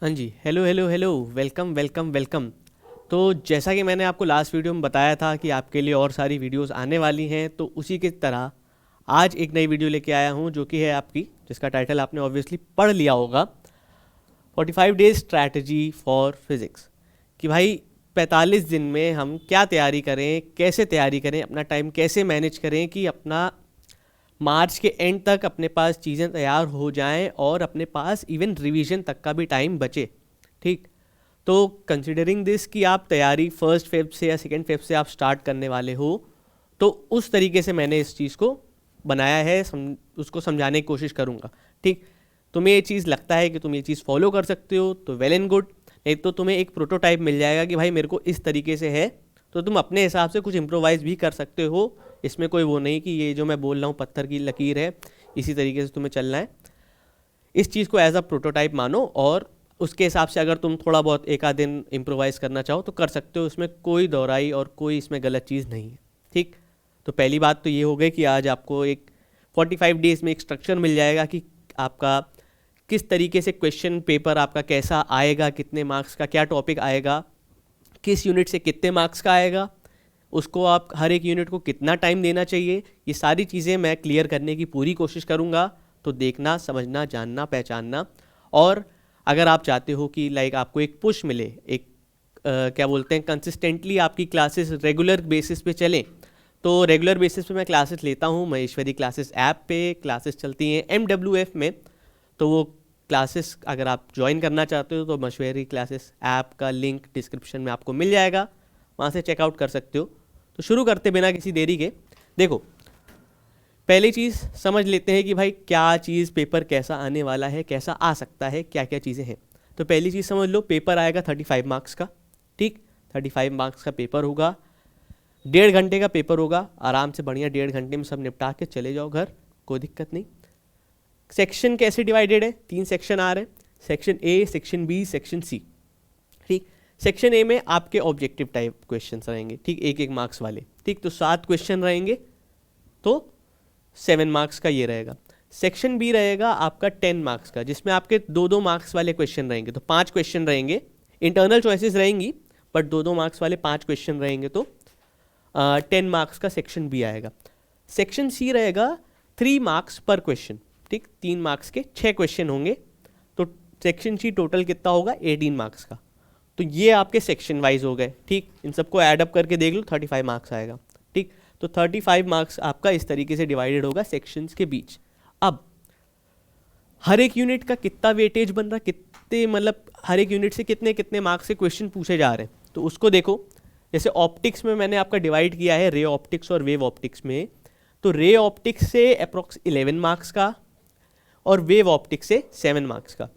हाँ जी, hello hello hello, welcome welcome welcome. तो जैसा कि मैंने आपको लास्ट वीडियो में बताया था कि आपके लिए और सारी वीडियोस आने वाली हैं, तो उसी की तरह आज एक नई वीडियो लेके आया हूँ जो कि है आपकी, जिसका टाइटल आपने ऑब्वियसली पढ़ लिया होगा, 45 डेज स्ट्रैटेजी फॉर फिज़िक्स। कि भाई 45 दिन में हम क्या तैयारी करें, कैसे तैयारी करें, अपना टाइम कैसे मैनेज करें कि अपना मार्च के एंड तक अपने पास चीज़ें तैयार हो जाएं और अपने पास इवन रिवीजन तक का भी टाइम बचे। ठीक, तो कंसिडरिंग दिस कि आप तैयारी फर्स्ट फेब से या सेकेंड फेब से आप स्टार्ट करने वाले हो, तो उस तरीके से मैंने इस चीज़ को बनाया है, उसको समझाने की कोशिश करूँगा। ठीक, तुम्हें ये चीज़ लगता है कि तुम ये चीज़ फॉलो कर सकते हो तो वेल एंड गुड, नहीं तो तुम्हें एक प्रोटोटाइप मिल जाएगा कि भाई मेरे को इस तरीके से है, तो तुम अपने हिसाब से कुछ इम्प्रोवाइज़ भी कर सकते हो। इसमें कोई वो नहीं कि ये जो मैं बोल रहा हूँ पत्थर की लकीर है, इसी तरीके से तुम्हें चलना है। इस चीज़ को एज अ प्रोटोटाइप मानो और उसके हिसाब से अगर तुम थोड़ा बहुत एक आध दिन इम्प्रोवाइज़ करना चाहो तो कर सकते हो, उसमें कोई दोहराई और कोई इसमें गलत चीज़ नहीं है। ठीक, तो पहली बात तो ये हो गई कि आज आपको एक 45 डेज़ में एक स्ट्रक्चर मिल जाएगा कि आपका किस तरीके से क्वेश्चन पेपर आपका कैसा आएगा, कितने मार्क्स का क्या टॉपिक आएगा, किस यूनिट से कितने मार्क्स का आएगा, उसको आप हर एक यूनिट को कितना टाइम देना चाहिए, ये सारी चीज़ें मैं क्लियर करने की पूरी कोशिश करूँगा। तो देखना, समझना, जानना, पहचानना। और अगर आप चाहते हो कि लाइक आपको एक पुश मिले, एक क्या बोलते हैं, कंसिस्टेंटली आपकी क्लासेस रेगुलर बेसिस पे चलें, तो रेगुलर बेसिस पे मैं क्लासेस लेता हूँ। महेश्वरी क्लासेस ऐप पे क्लासेस चलती हैं MWF में, तो वो क्लासेस अगर आप ज्वाइन करना चाहते हो तो महेश्वरी क्लासेस ऐप का लिंक डिस्क्रिप्शन में आपको मिल जाएगा, वहाँ से चेकआउट कर सकते हो। तो शुरू करते बिना किसी देरी के, देखो पहली चीज़ समझ लेते हैं कि भाई क्या चीज़ पेपर कैसा आने वाला है, कैसा आ सकता है, क्या क्या चीज़ें हैं। तो पहली चीज़ समझ लो, पेपर आएगा 35 मार्क्स का। ठीक, 35 मार्क्स का पेपर होगा, 1.5 घंटे का पेपर होगा। आराम से बढ़िया 1.5 घंटे में सब निपटा के चले जाओ घर, कोई दिक्कत नहीं। सेक्शन कैसे डिवाइडेड है, 3 सेक्शन आ रहे हैं, section A, section B, section C. ठीक, सेक्शन ए में आपके ऑब्जेक्टिव टाइप क्वेश्चंस रहेंगे, ठीक, 1-1 मार्क्स वाले। ठीक, तो 7 क्वेश्चन रहेंगे, तो 7 मार्क्स का ये रहेगा। सेक्शन बी रहेगा आपका 10 मार्क्स का, जिसमें आपके 2-2 मार्क्स वाले क्वेश्चन रहेंगे, तो 5 क्वेश्चन रहेंगे। इंटरनल चॉइसेस रहेंगी, बट 2-2 मार्क्स वाले 5 क्वेश्चन रहेंगे, तो 10 मार्क्स का सेक्शन बी आएगा। सेक्शन सी रहेगा 3 मार्क्स पर क्वेश्चन। ठीक, 3 मार्क्स के 6 क्वेश्चन होंगे, तो सेक्शन सी टोटल कितना होगा, 18 मार्क्स का। तो ये आपके सेक्शन वाइज हो गए। ठीक, इन सबको ऐडअप करके देख लो, 35 मार्क्स आएगा। ठीक, तो 35 मार्क्स आपका इस तरीके से डिवाइडेड होगा सेक्शंस के बीच। अब हर एक यूनिट का कितना वेटेज बन रहा, कितने मतलब हर एक यूनिट से कितने कितने मार्क्स से क्वेश्चन पूछे जा रहे हैं, तो उसको देखो। जैसे ऑप्टिक्स में मैंने आपका डिवाइड किया है रे ऑप्टिक्स और वेव ऑप्टिक्स में, तो रे ऑप्टिक्स से अप्रोक्स 11 मार्क्स का और वेव ऑप्टिक्स से 7 मार्क्स का,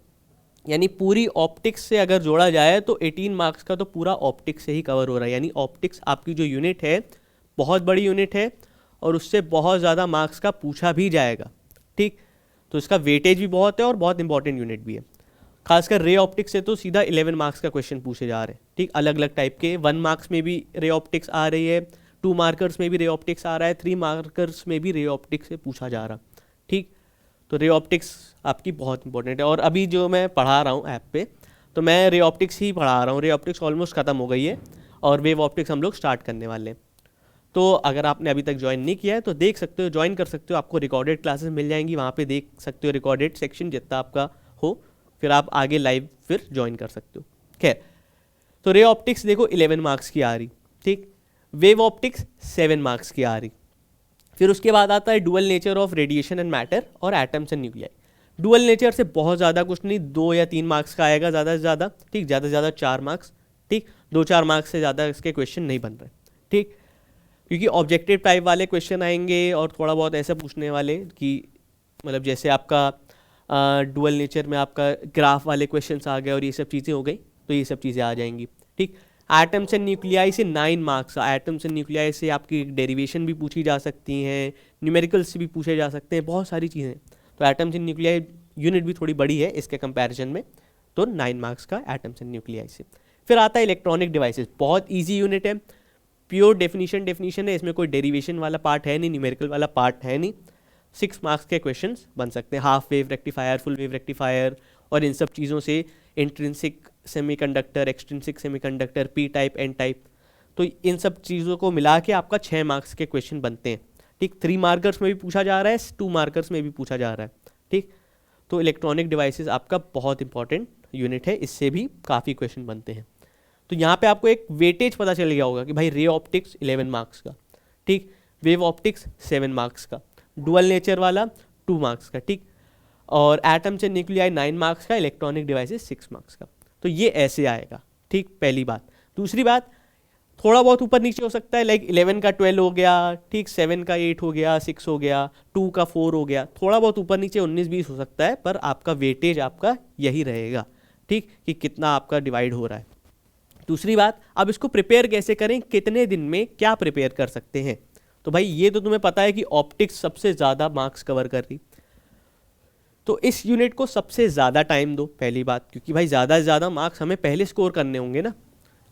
यानी पूरी ऑप्टिक्स से अगर जोड़ा जाए तो 18 मार्क्स का तो पूरा ऑप्टिक्स से ही कवर हो रहा है। यानी ऑप्टिक्स आपकी जो यूनिट है बहुत बड़ी यूनिट है और उससे बहुत ज़्यादा मार्क्स का पूछा भी जाएगा। ठीक, तो इसका वेटेज भी बहुत है और बहुत इंपॉर्टेंट यूनिट भी है। खासकर रे ऑप्टिक्स से तो सीधा 11 मार्क्स का क्वेश्चन पूछे जा रहे हैं। ठीक, अलग अलग टाइप के, 1 मार्क्स में भी रे ऑप्टिक्स आ रही है, 2 मार्कर्स में भी रे ऑप्टिक्स आ रहा है, 3 मार्कर्स में भी रे ऑप्टिक्स से पूछा जा रहा। ठीक, तो रे ऑप्टिक्स आपकी बहुत इंपॉर्टेंट है। और अभी जो मैं पढ़ा रहा हूँ ऐप पे, तो मैं रे ऑप्टिक्स ही पढ़ा रहा हूँ। रे ऑप्टिक्स ऑलमोस्ट ख़त्म हो गई है और वेव ऑप्टिक्स हम लोग स्टार्ट करने वाले हैं। तो अगर आपने अभी तक ज्वाइन नहीं किया है तो देख सकते हो, ज्वाइन कर सकते हो। आपको रिकॉर्डेड क्लासेस मिल जाएंगी, वहाँ पे देख सकते हो रिकॉर्डेड सेक्शन जितना आपका हो, फिर आप आगे लाइव फिर ज्वाइन कर सकते हो। खैर, तो रे ऑप्टिक्स देखो 11 मार्क्स की आ रही। ठीक, वेव ऑप्टिक्स 7 मार्क्स की आ रही। फिर उसके बाद आता है dual nature of radiation and matter और atoms and nuclei. Dual nature से बहुत ज़्यादा कुछ नहीं, 2 या 3 मार्क्स का आएगा ज़्यादा से ज़्यादा। ठीक, ज़्यादा से ज़्यादा 4 मार्क्स। ठीक, 2-4 मार्क्स से ज़्यादा इसके क्वेश्चन नहीं बन रहे। ठीक, क्योंकि ऑब्जेक्टिव टाइप वाले क्वेश्चन आएंगे और थोड़ा बहुत ऐसे पूछने वाले कि मतलब जैसे आपका डुअल नेचर में आपका ग्राफ वाले क्वेश्चंस आ गए और ये सब चीज़ें हो गई, तो ये सब चीज़ें आ जाएंगी। ठीक, एटम्स एंड न्यूक्लियाई से 9 मार्क्स। एटम्स एंड न्यूक्लियाई से आपकी डेरिवेशन भी पूछी जा सकती हैं, न्यूमेरिकल्स भी पूछे जा सकते हैं, बहुत सारी चीज़ें। तो एटम्स एंड न्यूक्लियाई यूनिट भी थोड़ी बड़ी है इसके कंपैरिजन में, तो 9 मार्क्स का एटम्स एंड न्यूक्लियाई से। फिर आता है इलेक्ट्रॉनिक डिवाइसेस, बहुत ईजी यूनिट है, प्योर डेफिनीशन है, इसमें कोई डेरिवेशन वाला पार्ट है नहीं, न्यूमेरिकल वाला पार्ट है नहीं। 6 मार्क्स के क्वेश्चंस बन सकते हैं, half wave rectifier, full wave rectifier और इन सब चीज़ों से intrinsic semiconductor, extrinsic semiconductor, P type, N type. तो इन सब चीज़ों को मिला के आपका 6 मार्क्स के क्वेश्चन बनते हैं। ठीक, 3 मार्कर्स में भी पूछा जा रहा है, 2 मार्कर्स में भी पूछा जा रहा है। ठीक, तो इलेक्ट्रॉनिक डिवाइसेस आपका बहुत इंपॉर्टेंट यूनिट है, इससे भी काफ़ी क्वेश्चन बनते हैं। तो यहाँ पे आपको एक वेटेज पता चल गया होगा कि भाई रे ऑप्टिक्स 11 मार्क्स का, ठीक, वेव ऑप्टिक्स 7 मार्क्स का, डुअल नेचर वाला 2 मार्क्स का, ठीक, और एटम्स एंड न्यूक्लियाई 9 मार्क्स का, इलेक्ट्रॉनिक डिवाइसेस 6 मार्क्स का। तो ये ऐसे आएगा। ठीक, पहली बात। दूसरी बात, थोड़ा बहुत ऊपर नीचे हो सकता है, लाइक 11 का 12 हो गया, ठीक, 7 का 8 हो गया, 6 हो गया, 2 का 4 हो गया, थोड़ा बहुत ऊपर नीचे 19-20 हो सकता है, पर आपका वेटेज आपका यही रहेगा। ठीक, कि कितना आपका डिवाइड हो रहा है। दूसरी बात, अब इसको प्रिपेयर कैसे करें, कितने दिन में क्या प्रिपेयर कर सकते हैं। तो भाई ये तो तुम्हें पता है कि ऑप्टिक्स सबसे ज़्यादा मार्क्स कवर कर रही, तो इस यूनिट को सबसे ज़्यादा टाइम दो, पहली बात, क्योंकि भाई ज़्यादा से ज़्यादा मार्क्स हमें पहले स्कोर करने होंगे ना।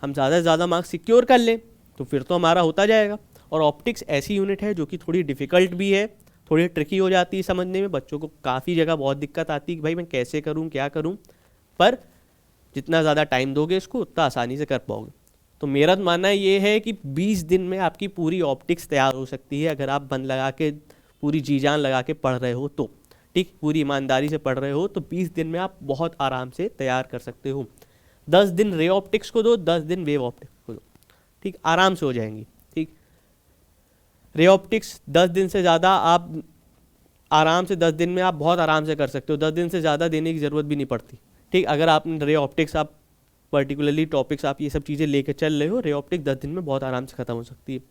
हम ज़्यादा से ज़्यादा मार्क्स सिक्योर कर लें तो फिर तो हमारा होता जाएगा। और ऑप्टिक्स ऐसी यूनिट है जो कि थोड़ी डिफ़िकल्ट भी है, थोड़ी ट्रिकी हो जाती है समझने में, बच्चों को काफ़ी जगह बहुत दिक्कत आती है कि भाई मैं कैसे करूँ, क्या करूँ, पर जितना ज़्यादा टाइम दोगे इसको उतना आसानी से कर पाओगे। तो मेरा मानना ये है कि 20 दिन में आपकी पूरी ऑप्टिक्स तैयार हो सकती है, अगर आप मन लगा के पूरी जी जान लगा के पढ़ रहे हो तो। ठीक, पूरी ईमानदारी से पढ़ रहे हो तो 20 दिन में आप बहुत आराम से तैयार कर सकते हो। 10 दिन रे ऑप्टिक्स को दो, 10 दिन वेव ऑप्टिक्स को दो, ठीक, आराम से हो जाएंगी। ठीक, रे ऑप्टिक्स 10 दिन से ज़्यादा आप आराम से 10 दिन में आप बहुत आराम से कर सकते हो, 10 दिन से ज़्यादा देने की ज़रूरत भी नहीं पड़ती। ठीक, अगर आप रे ऑप्टिक्स आप पर्टिकुलरली टॉपिक्स आप ये सब चीज़ें लेकर चल रहे हो, रे ऑप्टिक्स 10 दिन में बहुत आराम से ख़त्म हो सकती है।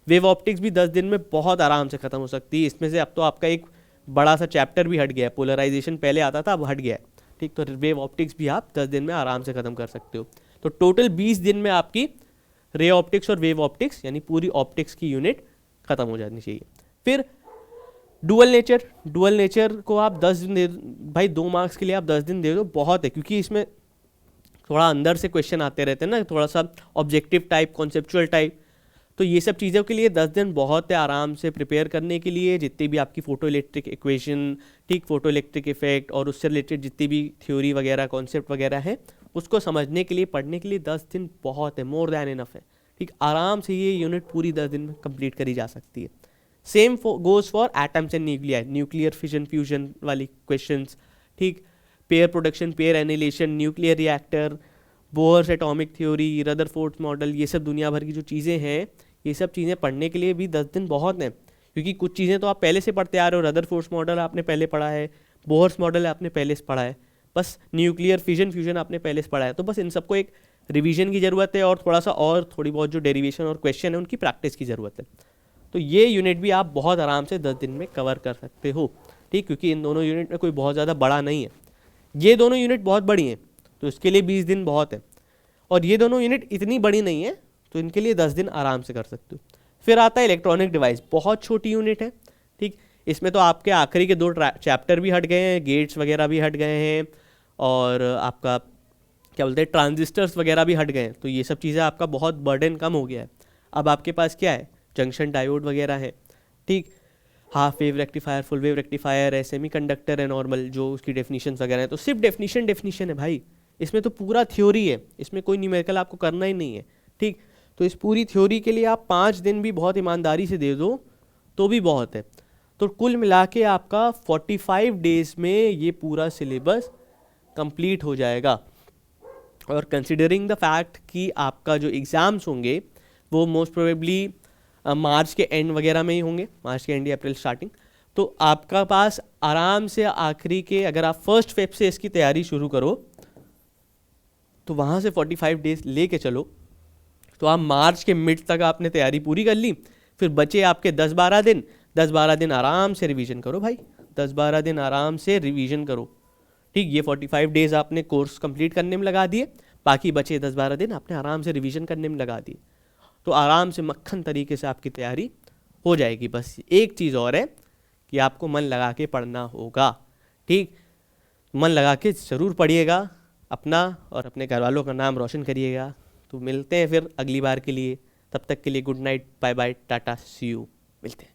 वेव ऑप्टिक्स भी 10 दिन में बहुत आराम से ख़त्म हो सकती है। इसमें से अब तो आपका एक बड़ा सा चैप्टर भी हट गया है, पोलराइजेशन पहले आता था, अब हट गया है। ठीक, तो वेव ऑप्टिक्स भी आप 10 दिन में आराम से ख़त्म कर सकते हो। तो टोटल 20 दिन में आपकी रे ऑप्टिक्स और वेव ऑप्टिक्स यानी पूरी ऑप्टिक्स की यूनिट ख़त्म हो जानी चाहिए। फिर डुअल नेचर, डुअल नेचर को आप 10 दिन दे, भाई 2 मार्क्स के लिए आप 10 दिन दे दो, बहुत है, क्योंकि इसमें थोड़ा अंदर से क्वेश्चन आते रहते हैं ना, थोड़ा सा ऑब्जेक्टिव टाइप, कॉन्सेप्चुअल टाइप। तो ये सब चीज़ों के लिए 10 दिन बहुत है आराम से प्रिपेयर करने के लिए। जितनी भी आपकी फोटो इलेक्ट्रिक इक्वेशन, ठीक, फोटो इलेक्ट्रिक इफेक्ट और उससे रिलेटेड जितनी भी थ्योरी वगैरह, कॉन्सेप्ट वगैरह है, उसको समझने के लिए, पढ़ने के लिए 10 दिन बहुत है, मोर दैन इनफ है। ठीक, आराम से ये यूनिट पूरी 10 दिन में कंप्लीट करी जा सकती है। Same goes for atoms and nuclei, nuclear fission fusion वाली क्वेश्चंस, ठीक, pair production, pair annihilation, nuclear reactor, Bohr's atomic theory, Rutherford model, ये सब दुनिया भर की जो चीज़ें हैं, ये सब चीज़ें पढ़ने के लिए भी 10 दिन बहुत हैं। क्योंकि कुछ चीज़ें तो आप पहले से पढ़ते आ रहे हो, रदरफोर्ड मॉडल आपने पहले पढ़ा है, बोहर्स मॉडल आपने पहले से पढ़ा है, बस न्यूक्लियर फिजन फ्यूजन आपने पहले से पढ़ा है। तो बस इन सबको एक रिवीजन की ज़रूरत है और थोड़ा सा और थोड़ी बहुत जो डेरिवेशन और क्वेश्चन है उनकी प्रैक्टिस की ज़रूरत है। तो ये यूनिट भी आप बहुत आराम से 10 दिन में कवर कर सकते हो। ठीक, क्योंकि इन दोनों यूनिट में कोई बहुत ज़्यादा बड़ा नहीं है। ये दोनों यूनिट बहुत बड़ी हैं तो इसके लिए 20 दिन बहुत है, और ये दोनों यूनिट इतनी बड़ी नहीं है तो इनके लिए 10 दिन आराम से कर सकते हो। फिर आता है इलेक्ट्रॉनिक डिवाइस, बहुत छोटी यूनिट है। ठीक, इसमें तो आपके आखिरी के 2 चैप्टर भी हट गए हैं, गेट्स वगैरह भी हट गए हैं, और आपका क्या बोलते हैं ट्रांजिस्टर्स वगैरह भी हट गए हैं। तो ये सब चीज़ें आपका बहुत बर्डन कम हो गया है। अब आपके पास क्या है, जंक्शन डायोड वगैरह है, ठीक, half wave rectifier, full wave rectifier है, सेमीकंडक्टर है नॉर्मल, जो उसकी डेफिनेशन वगैरह है। तो सिर्फ डेफिनेशन है भाई, इसमें तो पूरा थ्योरी है, इसमें कोई न्यूमेरिकल आपको करना ही नहीं है। ठीक, तो इस पूरी थ्योरी के लिए आप 5 दिन भी बहुत ईमानदारी से दे दो तो भी बहुत है। तो कुल मिला के आपका 45 डेज में ये पूरा सिलेबस कंप्लीट हो जाएगा। और कंसिडरिंग द फैक्ट कि आपका जो एग्ज़ाम्स होंगे वो मोस्ट प्रोबेबली मार्च के एंड वगैरह में ही होंगे, मार्च के एंड या अप्रैल स्टार्टिंग, तो आपका पास आराम से आखिरी के, अगर आप 1 फेब से इसकी तैयारी शुरू करो तो वहाँ से 45 डेज लेके चलो, तो आप मार्च के मिड तक आपने तैयारी पूरी कर ली। फिर बचे आपके 10-12 दिन, 10-12 दिन आराम से रिवीजन करो भाई, 10-12 दिन आराम से रिवीजन करो। ठीक, ये 45 डेज आपने कोर्स कंप्लीट करने में लगा दिए, बाकी बचे 10-12 दिन आपने आराम से रिवीजन करने में लगा दिए, तो आराम से मक्खन तरीके से आपकी तैयारी हो जाएगी। बस एक चीज़ और है कि आपको मन लगा के पढ़ना होगा। ठीक, मन लगा के ज़रूर पढ़िएगा, अपना और अपने घर वालों का नाम रोशन करिएगा। तो मिलते हैं फिर अगली बार के लिए, तब तक के लिए good night, bye bye, tata, see you, मिलते हैं।